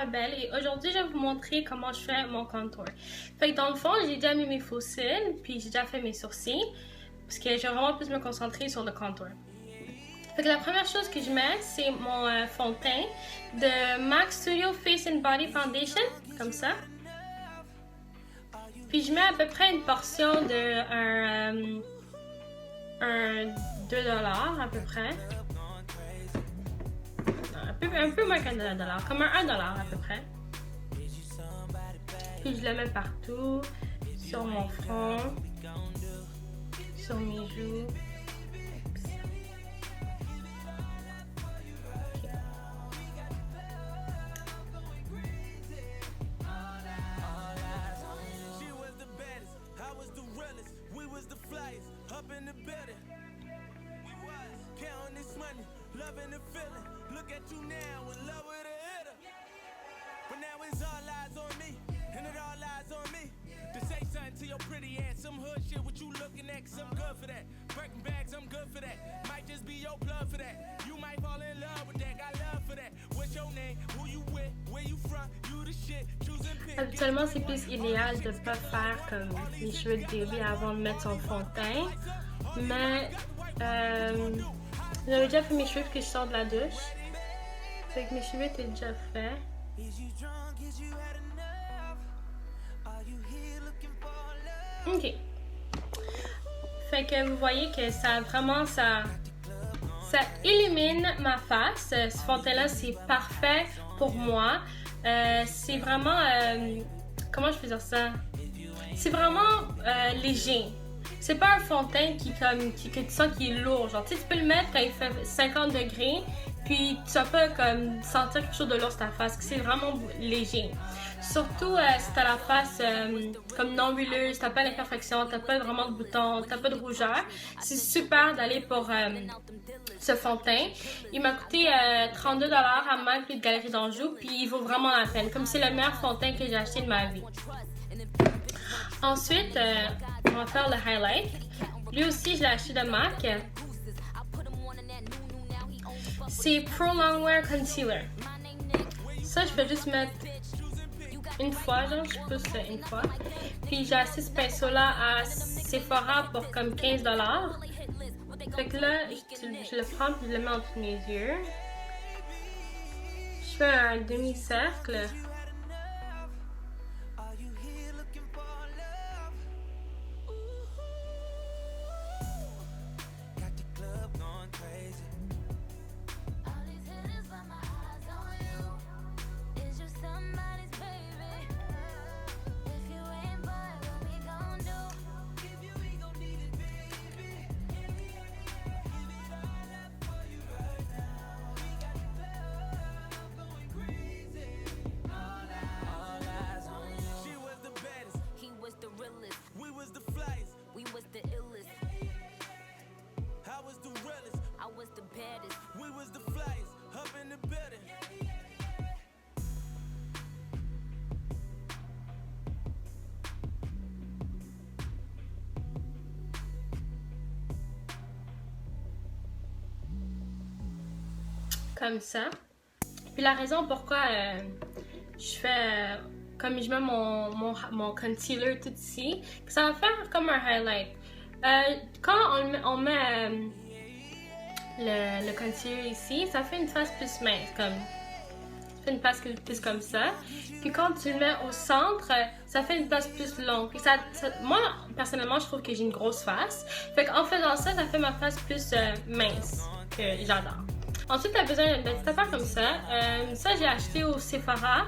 Belle et aujourd'hui je vais vous montrer comment je fais mon contour. Fait que dans le fond, j'ai déjà mis mes faux cils, puis j'ai déjà fait mes sourcils, parce que je vais vraiment plus me concentrer sur le contour. Fait que la première chose que je mets, c'est mon fond de teint de MAC Studio Face and Body Foundation, comme ça. Puis je mets à peu près une portion de un 2$ à peu près. Un peu moins qu'un $1, comme un $1 à peu près. Puis je le mets partout, sur mon front, sur mes joues. Habituellement, c'est plus idéal de ne pas faire comme les cheveux de bébé avant de mettre son fond de teint. Mais j'avais déjà fait mes cheveux parce que je sors de la douche. Fait que mes cheveux étaient déjà faits. Ok. Fait que vous voyez que ça vraiment ça illumine ma face. Ce fond de teint-là, c'est parfait pour moi. C'est vraiment comment je peux dire ça? C'est vraiment léger. C'est pas un fond de teint que tu sens qui est lourd. Genre, tu peux le mettre quand il fait 50 degrés, puis tu vas pas comme sentir quelque chose de lourd sur ta face. C'est vraiment léger. Surtout si t'as la face comme non huileuse, t'as pas d'imperfection, t'as pas vraiment de boutons, t'as pas de rougeur. C'est super d'aller pour ce fond de teint. Il m'a coûté 32$ à MAC de Galerie d'Anjou, puis il vaut vraiment la peine. Comme c'est le meilleur fond de teint que j'ai acheté de ma vie. Ensuite, on va faire le highlight. Lui aussi, je l'ai acheté de MAC. C'est Pro Longwear Concealer. Ça, je peux juste mettre une fois, genre, je pousse une fois. Puis j'ai acheté ce pinceau-là à Sephora pour comme 15$. Fait que là, je le prends puis je le mets entre mes yeux. Je fais un demi-cercle. Comme ça. Puis la raison pourquoi je fais comme je mets mon concealer tout ici, ça va faire comme un highlight. Quand on met le concealer ici, ça fait une face plus mince, comme ça fait une face plus comme ça. Puis quand tu le mets au centre, ça fait une face plus longue. Puis moi personnellement, je trouve que j'ai une grosse face. Fait qu'en faisant ça, ça fait ma face plus mince, que j'adore. Ensuite, tu as besoin d'une petite affaire comme ça. Ça, j'ai acheté au Sephora.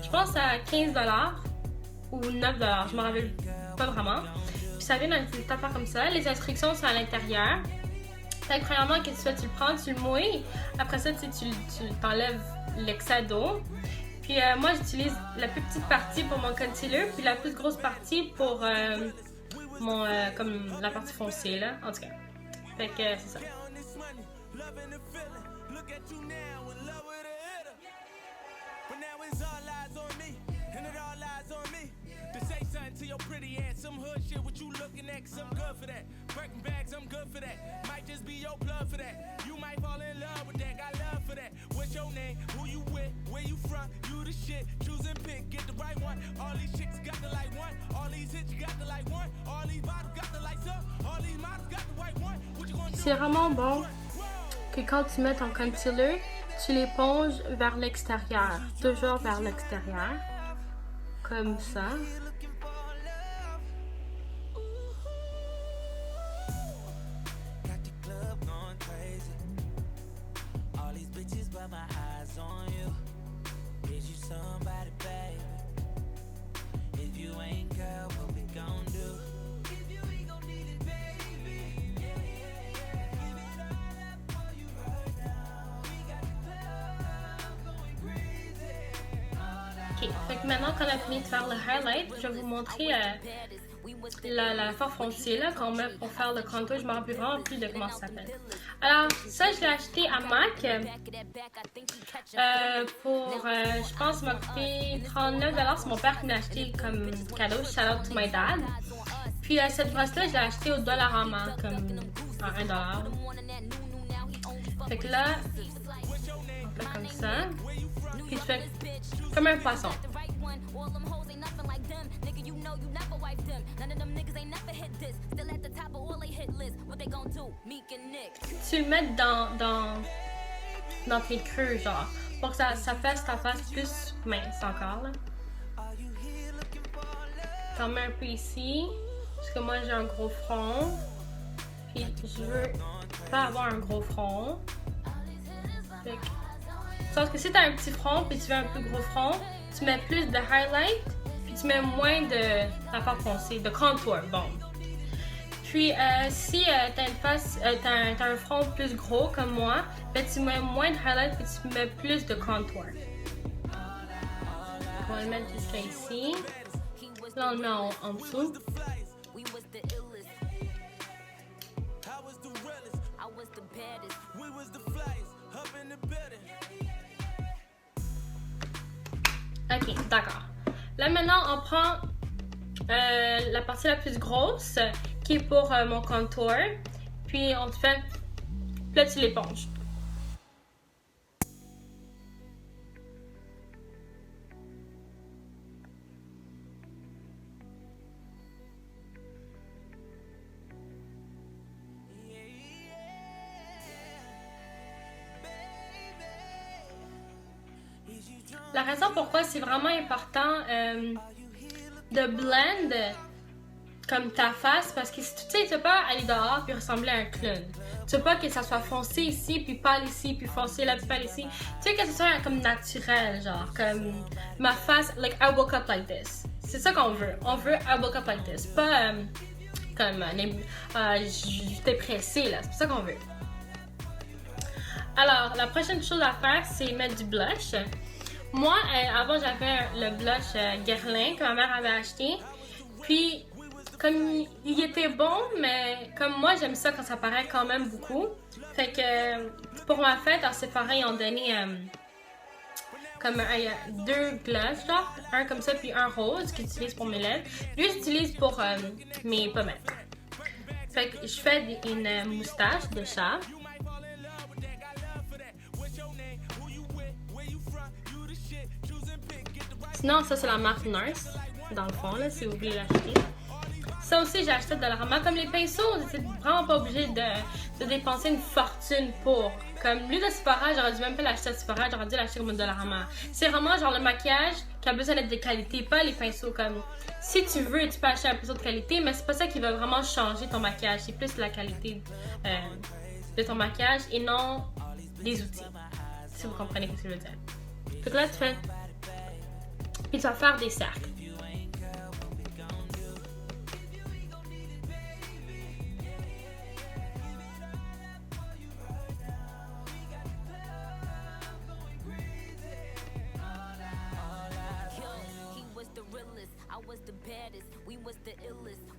Je pense à 15$ ou 9$. Je me rappelle pas vraiment. Puis ça vient dans une petite affaire comme ça. Les instructions sont à l'intérieur. Fait que premièrement, qu'est-ce que tu fais? Tu le prends, tu le mouilles. Après ça, tu t'enlèves l'excès d'eau. Puis moi, j'utilise la plus petite partie pour mon concealer. Puis la plus grosse partie pour comme la partie foncée, là. En tout cas. Fait que c'est ça. Look at you now in love with a hitter. But now it's all eyes on me, and it all lies on me. To say something to your pretty ass, some hood shit, what you looking at, cause I'm good for that. Birkin bags, I'm good for that. Might just be your plug for that. You might fall in love with that, got love for that. What's your name? Who you with? C'est vraiment bon que quand tu mets ton concealer, tu l'éponges vers l'extérieur, toujours vers l'extérieur, comme ça. Ok, fait que maintenant qu'on a fini de faire le highlight, je vais vous montrer la fard foncé là qu'on met pour faire le contour. Je me rappelle vraiment plus de comment ça s'appelle. Alors, ça, je l'ai acheté à MAC pour, je pense, m'a coûté 39$. C'est mon père qui m'a acheté comme cadeau. Shout out to my dad. Puis, cette brosse-là, je l'ai achetée au Dollarama, comme à $1. Fait que là, on fait comme ça. Puis, je fais comme un poisson. Tu le mets dans tes creux, genre, pour que ça fasse ta face plus mince encore, là. T'en mets un peu ici, parce que moi j'ai un gros front, puis je veux pas avoir un gros front. Sauf que si t'as un petit front, puis tu veux un plus gros front, tu mets plus de highlight, puis tu mets moins de la fard foncée, de contour, bon. Puis, si t'as un front plus gros comme moi, ben, tu mets moins de highlight puis tu mets plus de contour. On va le mettre jusqu'à ici. Là, on le met en dessous. Ok, d'accord. Là, maintenant, on prend la partie la plus grosse, qui est pour mon contour, puis on te fait, puis là tu l'éponges. La raison pourquoi c'est vraiment important de blend comme ta face, parce que tu veux pas aller dehors puis ressembler à un clown. Tu veux pas que ça soit foncé ici, puis pâle ici, puis foncé là, puis pâle ici. Tu veux que ce soit comme naturel, genre, comme ma face, like I woke up like this. C'est ça qu'on veut. On veut I woke up like this. Pas comme j'étais pressée, là. C'est ça qu'on veut. Alors, la prochaine chose à faire, c'est mettre du blush. Moi, avant, j'avais le blush Guerlain que ma mère avait acheté. Puis, comme il était bon, mais comme moi, j'aime ça quand ça paraît quand même beaucoup. Fait que pour ma fête, à Sephora, ils ont donné comme deux blushs, genre, un comme ça, puis un rose que j'utilise pour mes lèvres. Lui, j'utilise pour mes pommettes. Fait que je fais une moustache de chat. Sinon, ça, c'est la marque Nurse, dans le fond, là, si vous voulez l'acheter. Ça aussi, j'ai acheté de Dollarama. Comme les pinceaux, c'est vraiment pas obligé de dépenser une fortune pour. Comme lui de Sephora, j'aurais dû même pas l'acheter à Sephora, j'aurais dû l'acheter comme Dollarama. C'est vraiment genre le maquillage qui a besoin d'être de qualité, pas les pinceaux comme. Si tu veux, tu peux acheter un pinceau de qualité, mais c'est pas ça qui va vraiment changer ton maquillage. C'est plus la qualité de ton maquillage et non les outils. Si vous comprenez ce que je veux dire. Donc là, tu fais. Puis tu vas faire des cercles.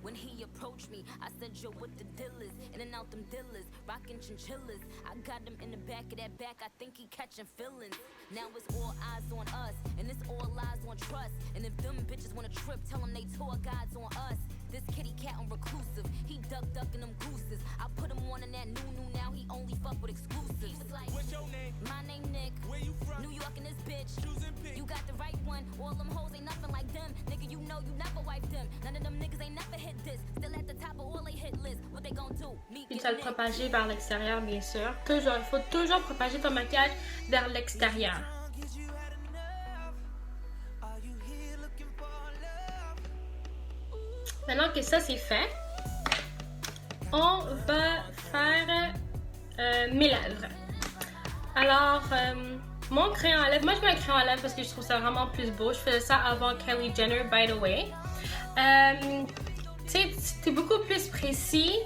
When he approached me, I said, yo, what the deal is? In and out them dealers, rockin' chinchillas. I got him in the back of that back, I think he catching feelings. Now it's all eyes on us, and it's all lies on trust. And if them bitches wanna trip, tell them they tour guides on us. This kitty cat on reclusive. He ducking them gooses. I put him on in that new now. He only fuck with exclusives. What's your name? My name Nick. Where you from? New York in this bitch. You got the right one. All them hoes ain't nothing like them. Nigga, you know you never wiped them. None of them niggas ain't never hit this. Still at the top of all they hit list. What they gon' do? Puis tu vas le propager vers l'extérieur, bien sûr. Toujours, il faut toujours propager ton maquillage vers l'extérieur. Maintenant que ça c'est fait, on va faire mes lèvres. Alors, mon crayon à lèvres, moi je mets un crayon à lèvres parce que je trouve ça vraiment plus beau. Je faisais ça avant Kylie Jenner, by the way. Tu sais, c'est beaucoup plus précis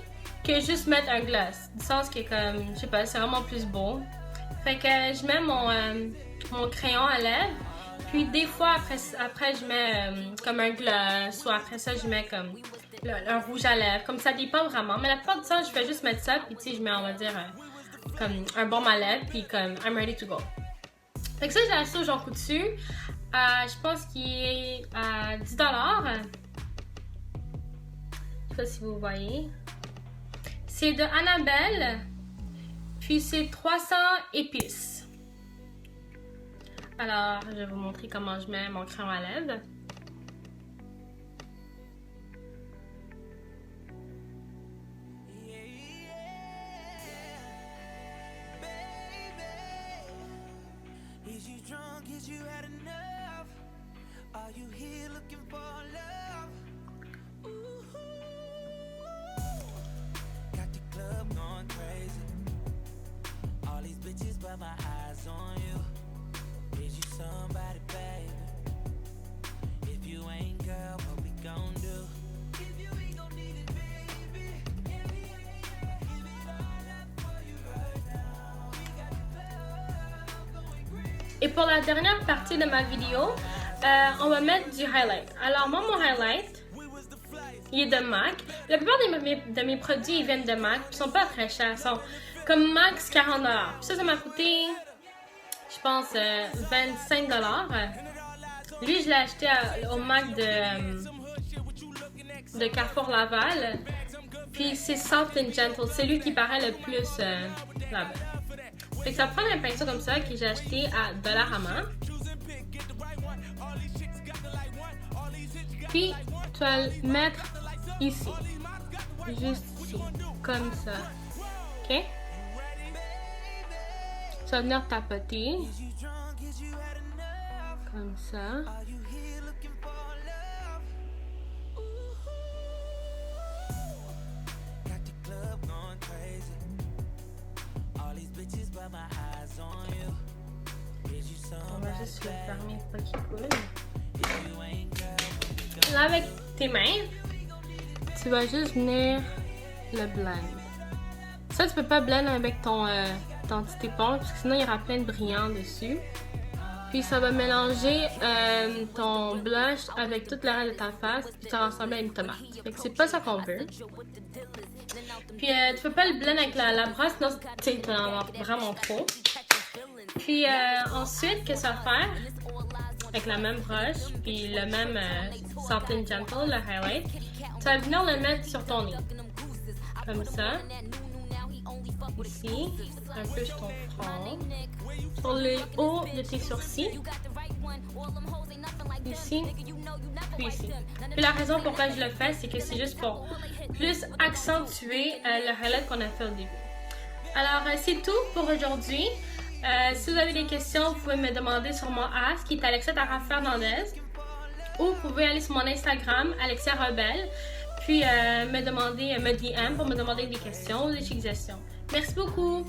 que juste mettre un gloss. Du sens que comme, je sais pas, c'est vraiment plus beau. Fait que je mets mon crayon à lèvres. Puis des fois, après je mets comme un gloss ou après ça, je mets comme un rouge à lèvres. Comme ça dépend vraiment. Mais la plupart du temps, je fais juste mettre ça. Puis tu sais, je mets, on va dire, comme un baume à lèvres. Puis comme, I'm ready to go. Fait que ça, j'ai acheté au Jean Coutu. Je pense qu'il est à 10$. Je sais pas si vous voyez. C'est de Annabelle. Puis c'est 300 épices. Alors, je vais vous montrer comment je mets mon crayon à lèvres. Et pour la dernière partie de ma vidéo, on va mettre du highlight. Alors moi, mon highlight, il est de MAC. La plupart de mes produits ils viennent de MAC. Ils sont pas très chers. Ils sont comme max 40$. Ça m'a coûté, je pense, 25$. Lui, je l'ai acheté au MAC de Carrefour Laval. Puis c'est Soft and Gentle. C'est lui qui paraît le plus là-bas. Fait que ça prend un pinceau comme ça que j'ai acheté à Dollarama. Puis tu vas le mettre ici. Juste ici. Comme ça. Ok? Tu vas venir tapoter. Comme ça. On va juste le fermer pour qu'il coule. Là, avec tes mains, tu vas juste venir le blend. Ça, tu peux pas blend avec ton petite éponge parce que sinon il y aura plein de brillants dessus. Puis ça va mélanger ton blush avec toute le reste de ta face puis ça ressemble à une tomate. Fait que c'est pas ça qu'on veut. Puis tu peux pas le blend avec la brosse, sinon tu vas en avoir vraiment trop. Puis ensuite, qu'est-ce que ça va faire? Avec la même broche, puis le même Soft and Gentle, le highlight, tu vas venir le mettre sur ton nez. Comme ça. Ici, un peu sur ton front. Sur le haut de tes sourcils. Ici, puis ici. Puis la raison pourquoi je le fais, c'est que c'est juste pour plus accentuer le highlight qu'on a fait au début. Alors, c'est tout pour aujourd'hui. Si vous avez des questions, vous pouvez me demander sur mon Ask, qui est Alexia Tara Fernandez. Ou vous pouvez aller sur mon Instagram, Alexia Rebelle. Puis me DM pour me demander des questions ou des suggestions. Merci beaucoup!